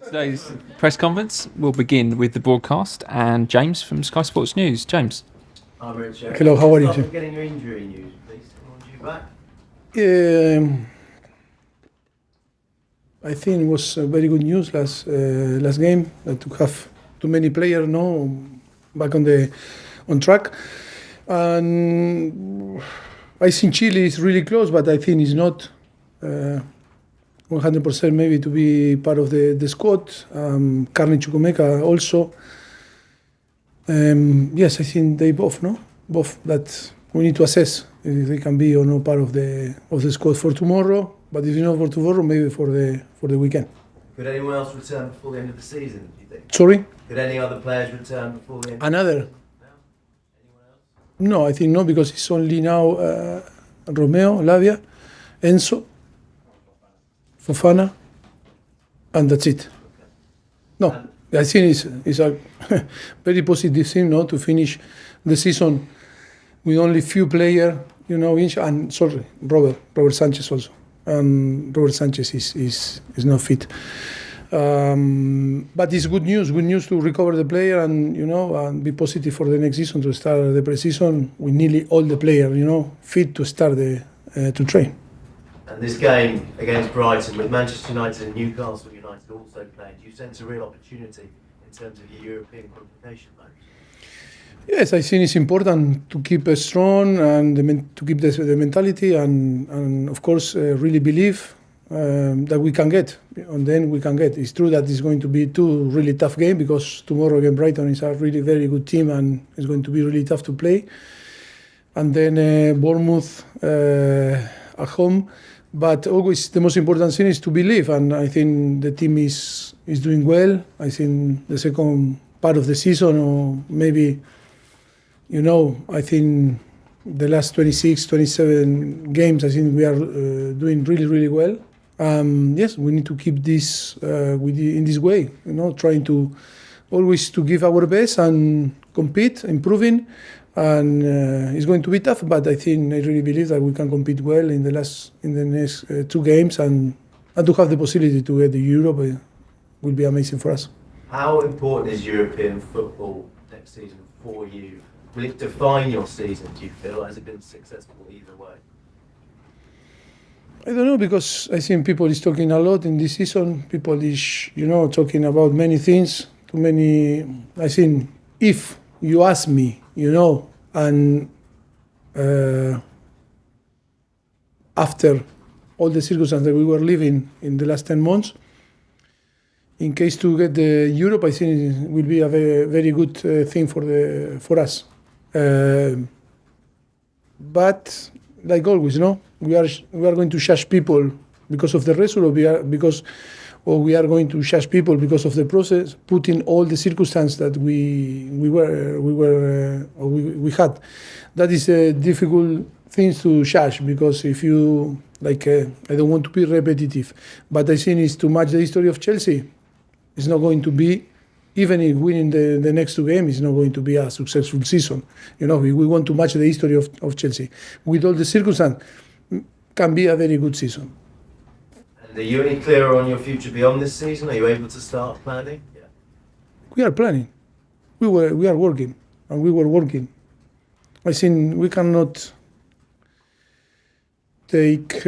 Today's press conference will begin with the broadcast and James from Sky Sports News. James. I'm Richard. Hello, how are you? Start getting your injury news, please. I want you back. I think it was very good news last game to have too many players back on track, and I think Chile is really close, but I think it's not 100% maybe to be part of the squad. Carney, Chukwuemeka also. Yes, I think they both that we need to assess if they can be or not part of the squad for tomorrow. But if not for tomorrow, maybe for the weekend. Could anyone else return before the end of the season, do you think? Sorry? Could any other players return before the end? Another? No? Anyone else? No, I think no, because it's only now Romeo, Lavia, Enzo, Fofana, and that's it. No, I think it's a very positive thing, to finish the season with only few players, and sorry, Robert Sanchez also. Robert Sanchez is not fit. But it's good news to recover the player and be positive for the next season to start the pre-season with nearly all the players, fit to start to train. And this game against Brighton with Manchester United and Newcastle United also playing, do you sense a real opportunity in terms of your European qualification match? Yes, I think it's important to keep strong and to keep the mentality and of course really believe that we can get, and then we can get. It's true that it's going to be two really tough games because tomorrow against Brighton is a really very good team and it's going to be really tough to play. And then Bournemouth at home. But always the most important thing is to believe, and I think the team is doing well. I think the second part of the season, or maybe, I think the last 26, 27 games, I think we are doing really, really well. Yes, we need to keep this in this way, trying to always to give our best and compete, improving. And it's going to be tough, but I really believe that we can compete well in the next two games, and to have the possibility to get the Europe will be amazing for us. How important is European football next season for you? Will it define your season, do you feel? Has it been successful either way? I don't know, because I think people is talking a lot in this season. People is, talking about many things. Too many. I think if you ask me, and after all the circumstances that we were living in the last 10 months, in case to get the Europe, I think it will be a very, very good thing for us. But like always, we are going to judge people because of the result, or we are going to judge people because of the process, putting all the circumstances that we had. That is a difficult thing to judge, because if you I don't want to be repetitive, but I think it's to match the history of Chelsea. It's not going to be, even if winning the next two games, it's not going to be a successful season. We want to match the history of Chelsea with all the circumstances. Can be a very good season. Are you any clearer on your future beyond this season? Are you able to start planning? Yeah. We are planning. We are working, and we were working. I think we cannot take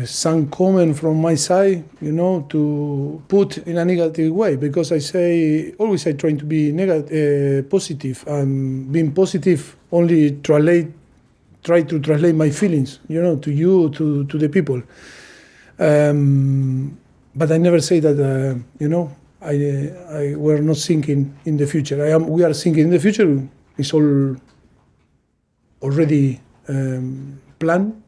some comment from my side, to put in a negative way, because I always try to be positive, and being positive only try to translate my feelings, to you, to the people. But I never say that, we're not thinking in the future. We are thinking in the future. It's all already planned.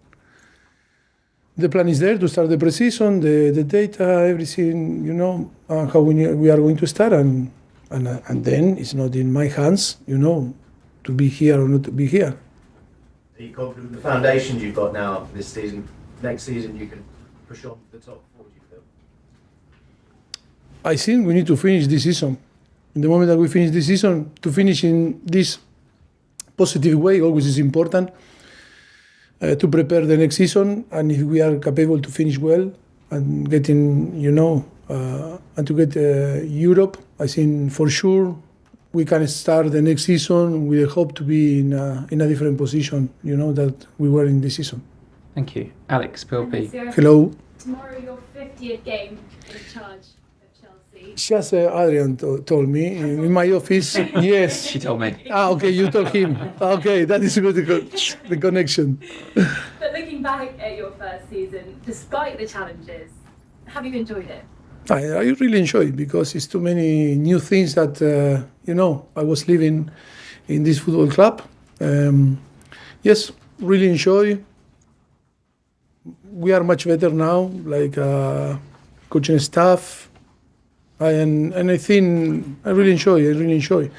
The plan is there to start the pre-season, the data, everything, how we are going to start, and then it's not in my hands, to be here or not to be here. Are you confident with the foundations you've got now for this season? Next season you can push on to the top four, do you feel? I think we need to finish this season. In the moment that we finish this season, to finish in this positive way always is important, to prepare the next season. And if we are capable to finish well and getting, and to get Europe. I think for sure we can start the next season with a hope to be in a different position, that we were in this season. Thank you. Alex, PLP. Hello. Tomorrow, your 50th game in charge of Chelsea. Just Adrian told me in my office. Yes. She told me. Okay, you told him. Okay, that is good, the connection. But looking back at your first season, despite the challenges, have you enjoyed it? I really enjoy it because it's too many new things that, I was living in this football club. Yes, really enjoy. We are much better now, like coaching staff. And I think I really enjoy.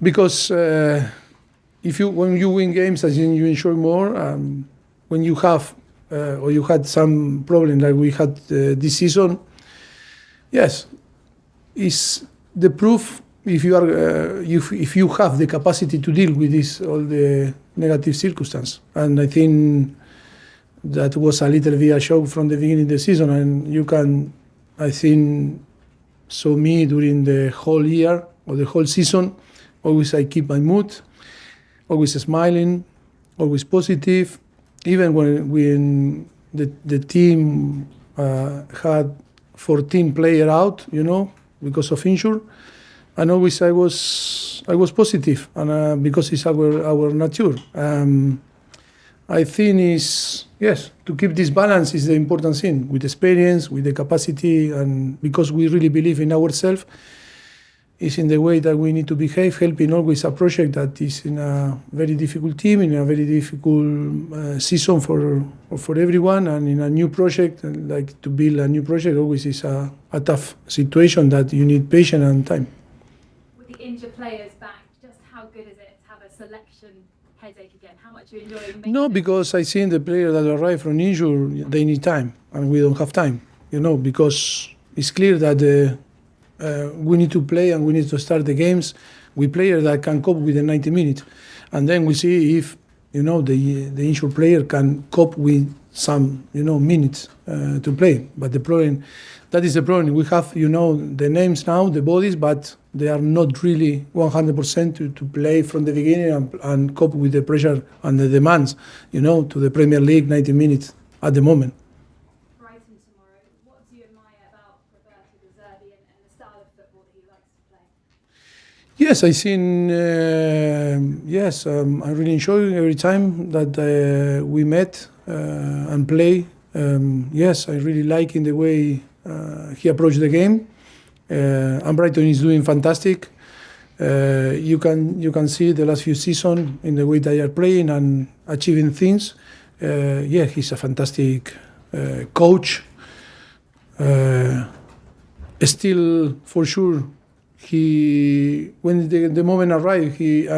Because when you win games, I think you enjoy more. When you have or you had some problem like we had this season, yes, is the proof if you are if you have the capacity to deal with all the negative circumstances. And I think that was a little bit a shock from the beginning of the season, and you can, I think, saw me during the whole year or the whole season. Always I keep my mood, always smiling, always positive. Even when the team had 14 players out, because of injury, and always I was positive, and because it's our nature. I think to keep this balance is the important thing, with experience, with the capacity, and because we really believe in ourselves, is in the way that we need to behave, helping always a project that is in a very difficult team, in a very difficult season for everyone, and in a new project, like to build a new project always is a tough situation that you need patience and time. With the injured players back, just how good is it to have a selection headache again? How much are you enjoying? No, because I think the players that arrive from injury, they need time, and we don't have time, because it's clear that we need to play and we need to start the games with players that can cope with the 90 minutes. And then we see if, the injured player can cope with some, minutes to play. But that is the problem. We have, the names now, the bodies, but they are not really 100% to play from the beginning and cope with the pressure and the demands, to the Premier League 90 minutes at the moment. Yes, I think, I really enjoy every time that we met and play. Yes, I really like in the way he approached the game. And Brighton is doing fantastic. You can see the last few seasons in the way they are playing and achieving things. He's a fantastic coach. Still, for sure, when the moment arrives, he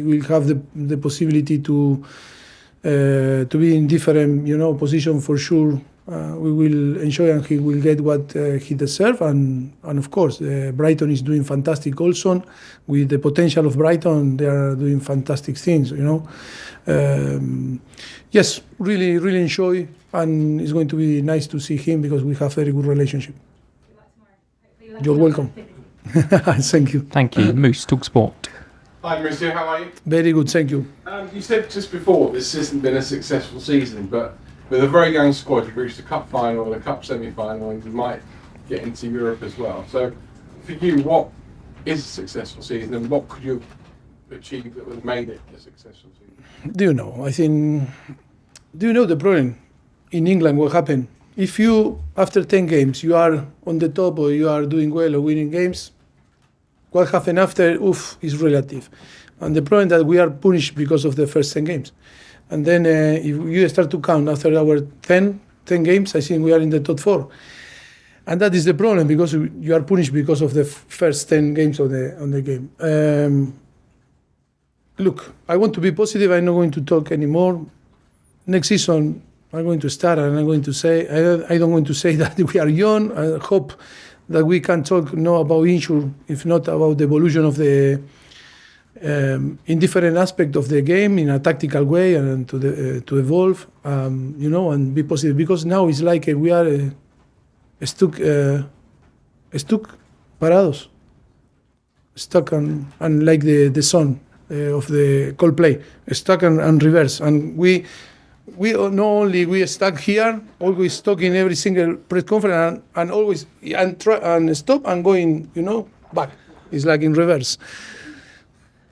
will have the possibility to be in different position for sure. We will enjoy and he will get what he deserves. And of course, Brighton is doing fantastic also. With the potential of Brighton, they are doing fantastic things. Yes, really, really enjoy, and it's going to be nice to see him because we have a very good relationship. You're welcome. Thank you. Thank you. Moose, Talk Sport. Hi Mauricio, how are you? Very good, thank you. You said just before this hasn't been a successful season, but with a very young squad, you've reached a cup final and a cup semi-final, and you might get into Europe as well. So, for you, what is a successful season, and what could you achieve that would have made it a successful season? Do you know the problem in England? What happened? If you, after 10 games, you are on the top or you are doing well or winning games, what happened after, is relative. And the problem that we are punished because of the first 10 games. And then if you start to count after our 10 games, I think we are in the top 4. And that is the problem, because you are punished because of the first 10 games on the game. Look, I want to be positive. I'm not going to talk anymore. Next season, I'm going to start and I'm going to say, I don't want to say that we are young. I hope that we can talk about injury, if not about the evolution of the in different aspects of the game in a tactical way, and to evolve, and be positive. Because now it's like we are stuck parados, stuck and like the song of the Coldplay, stuck and reverse. And we not only we stuck here, always stuck in every single press conference and always and try and stop and going, back. It's like in reverse.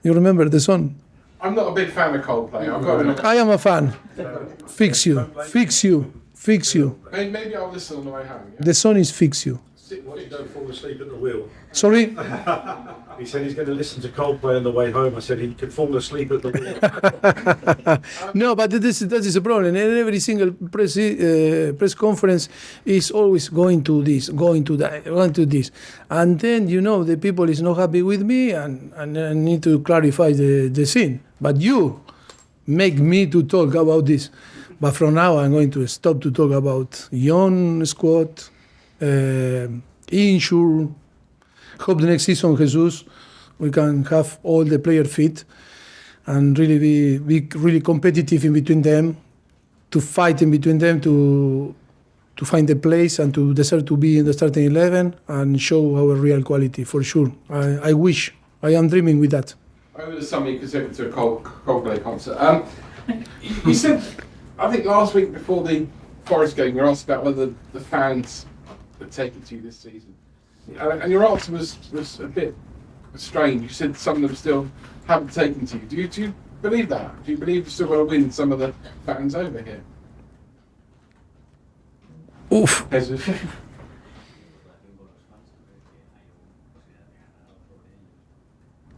You remember the song? I'm not a big fan of Coldplay. I've got I am a fan. Fix you. Maybe I'll listen on the way home. Yeah? The song is Fix You. What, you don't fall asleep at the wheel? Sorry? He said he's going to listen to Coldplay on the way home. I said he could fall asleep at the wheel. No, but that is a problem. And every single press conference is always going to this, going to that, going to this. And then, the people is not happy with me and I need to clarify the scene. But you make me to talk about this. But from now I'm going to stop to talk about young squad, injured. Hope the next season, Jesus, we can have all the players fit and really be really competitive in between them, to fight in between them to find the place and to deserve to be in the starting 11 and show our real quality for sure. I wish, I am dreaming with that. Over the summer you considered to a Coldplay concert. You said, I think last week before the Forest game, you were asked about whether the fans had taken to you this season. And your answer was a bit strange. You said some of them still haven't taken to you. Do you believe that? Do you believe you're still going to win some of the fans over here? Oof.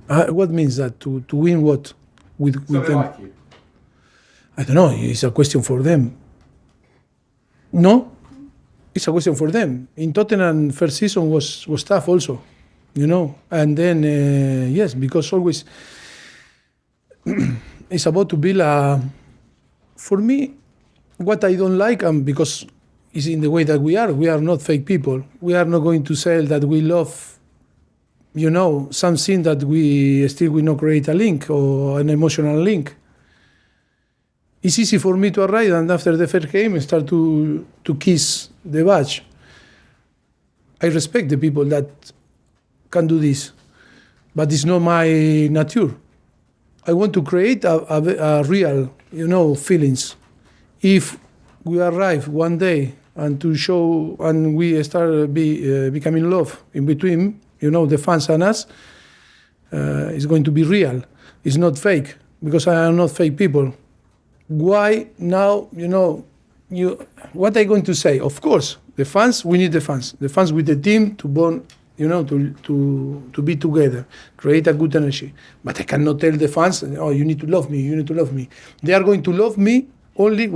What means that? To win what? With So they them? like you? I don't know. It's a question for them. No? It's a question for them. In Tottenham, first season was tough also, And then, yes, because always it's about to build for me, what I don't like, because it's in the way that we are not fake people. We are not going to say that we love, something that we still will not create a link or an emotional link. It's easy for me to arrive and after the first game start to kiss the badge. I respect the people that can do this, but it's not my nature. I want to create a real, feelings. If we arrive one day and to show and we start becoming love in between, the fans and us, it's going to be real. It's not fake because I am not fake people. Why now, what are you going to say? Of course, the fans, we need the fans with the team to bond, to be together, create a good energy. But I cannot tell the fans, oh, you need to love me. They are going to love me only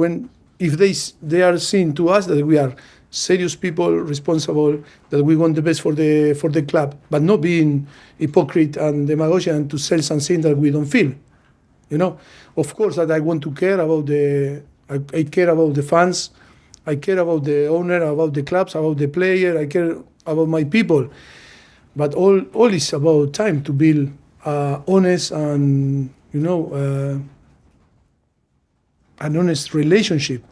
if they are seeing to us that we are serious people, responsible, that we want the best for the club, but not being hypocrite and demagogic and to sell something that we don't feel. Of course that I want to care about I care about the fans, I care about the owner, about the clubs, about the player, I care about my people. But all is about time to build honest and, an honest relationship.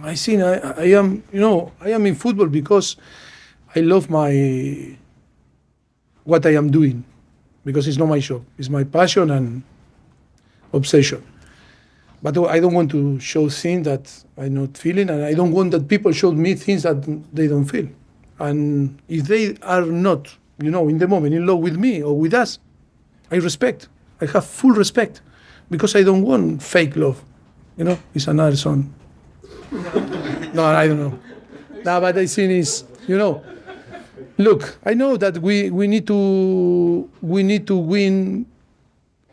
I think I am in football because I love what I am doing, because it's not my job, it's my passion and obsession. But I don't want to show things that I'm not feeling, and I don't want that people show me things that they don't feel. And if they are not, in the moment in love with me or with us, I respect. I have full respect, because I don't want fake love. It's another song. No, I don't know. No, but I think it's, look, I know that we need to win.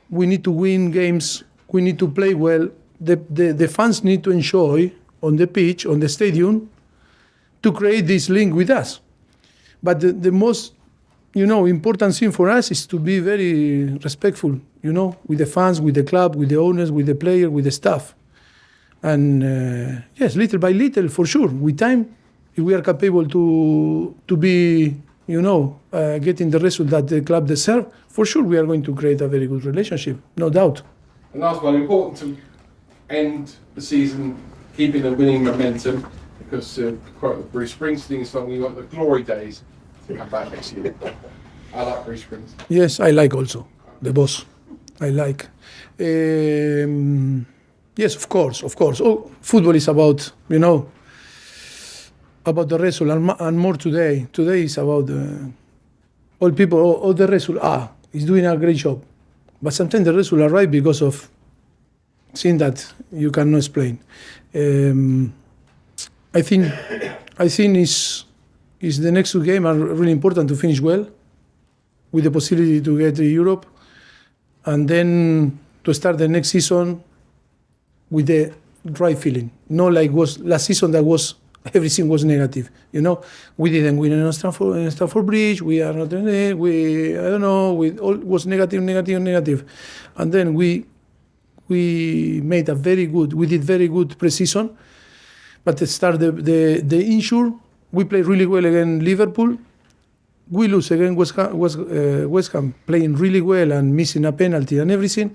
We need to win games. We need to play well. The fans need to enjoy on the pitch, on the stadium, to create this link with us. But the most, important thing for us is to be very respectful, with the fans, with the club, with the owners, with the player, with the staff. And yes, little by little, for sure, with time, if we are capable to be, getting the result that the club deserves, for sure we are going to create a very good relationship, no doubt. And last one, important to end the season keeping the winning momentum. because to quote the Bruce Springsteen song, we want the glory days to come back next year. I like Bruce Springsteen. Yes, I like also the boss. I like. Yes, of course. Oh, football is about about the result and more today. Today is about all people. All the result. He's doing a great job, but sometimes the result arrive because of things that you cannot explain. I think is the next two games are really important to finish well, with the possibility to get to Europe, and then to start the next season with the right feeling. Not like was last season that was everything was negative. We didn't win in Stamford Bridge. We are not in it. I don't know. We all was negative, and then we made we did very good pre-season, but to start the injury, we played really well against Liverpool. We lose against West Ham, playing really well and missing a penalty and everything,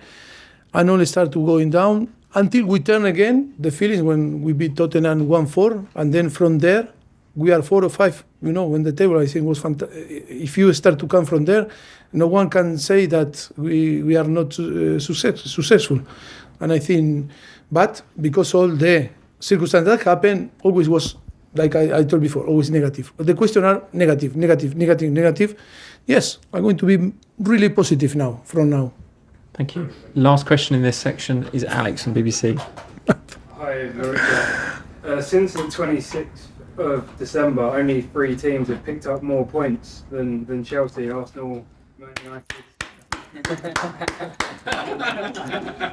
and only start to going down until we turn again. The feelings when we beat Tottenham 1-4, and then from there we are 4 or 5. When the table I think was fantastic. If you start to come from there, no one can say that we are not successful. And I think, but because all the circumstances that happened, always was, like I told before, always negative. The question are negative. Yes, I'm going to be really positive now, from now. Thank you. Last question in this section is Alex from BBC. Hi, Mauricio. Since the 26th of December, only 3 teams have picked up more points than Chelsea, Arsenal, Man United.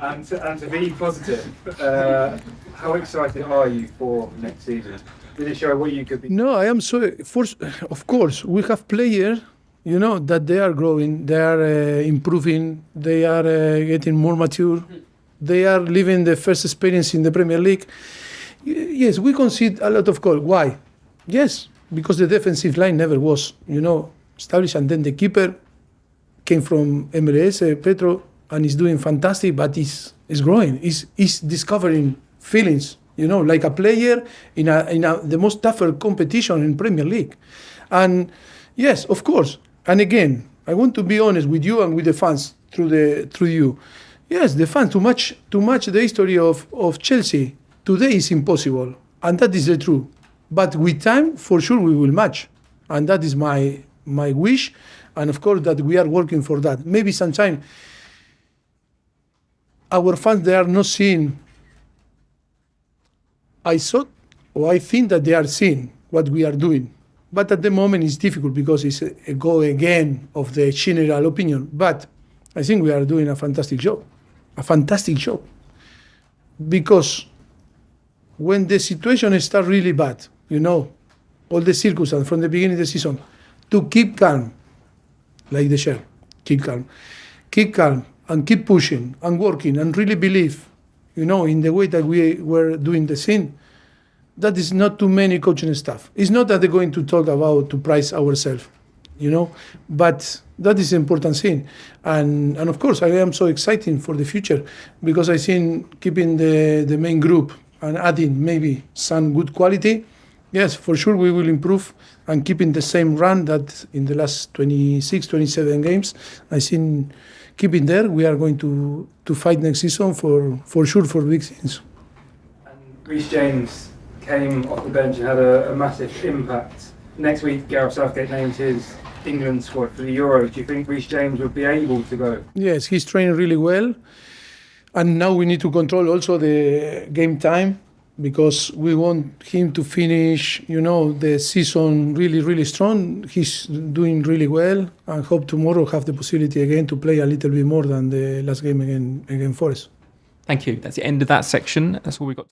and to be positive, how excited are you for next season? Did it show what you could be? No, I am so. Of course, we have players, that they are growing, they are improving, they are getting more mature, they are living the first experience in the Premier League. Yes, we concede a lot of goals. Why? Yes, because the defensive line never was, established, and then the keeper came from MLS, Petro, and is doing fantastic, but is growing, is discovering feelings, like a player in the most tougher competition in Premier League. And yes, of course. And again, I want to be honest with you and with the fans through you. Yes, the fans to match the history of Chelsea today is impossible, and that is the truth. But with time, for sure, we will match, and that is my wish. And of course, that we are working for that. Maybe sometime our fans, they are not seeing. I think that they are seeing what we are doing. But at the moment, it's difficult because it's a go again of the general opinion. But I think we are doing a fantastic job. Because when the situation starts really bad, all the circumstances from the beginning of the season, to keep calm, like the share, keep calm, and keep pushing and working and really believe, in the way that we were doing the thing. That is not too many coaching staff. It's not that they're going to talk about to price ourselves, but that is an important thing. And of course, I am so excited for the future because I think keeping the main group and adding maybe some good quality, yes, for sure we will improve, and keeping the same run that in the last 26, 27 games, I think keeping there, we are going to fight next season for sure for big things. And Reece James came off the bench and had a massive impact. Next week, Gareth Southgate names his England squad for the Euros. Do you think Reece James would be able to go? Yes, he's training really well. And now we need to control also the game time, because we want him to finish, the season really, really strong. He's doing really well, and hope tomorrow have the possibility again to play a little bit more than the last game against Forest. Thank you. That's the end of that section. That's all we've got.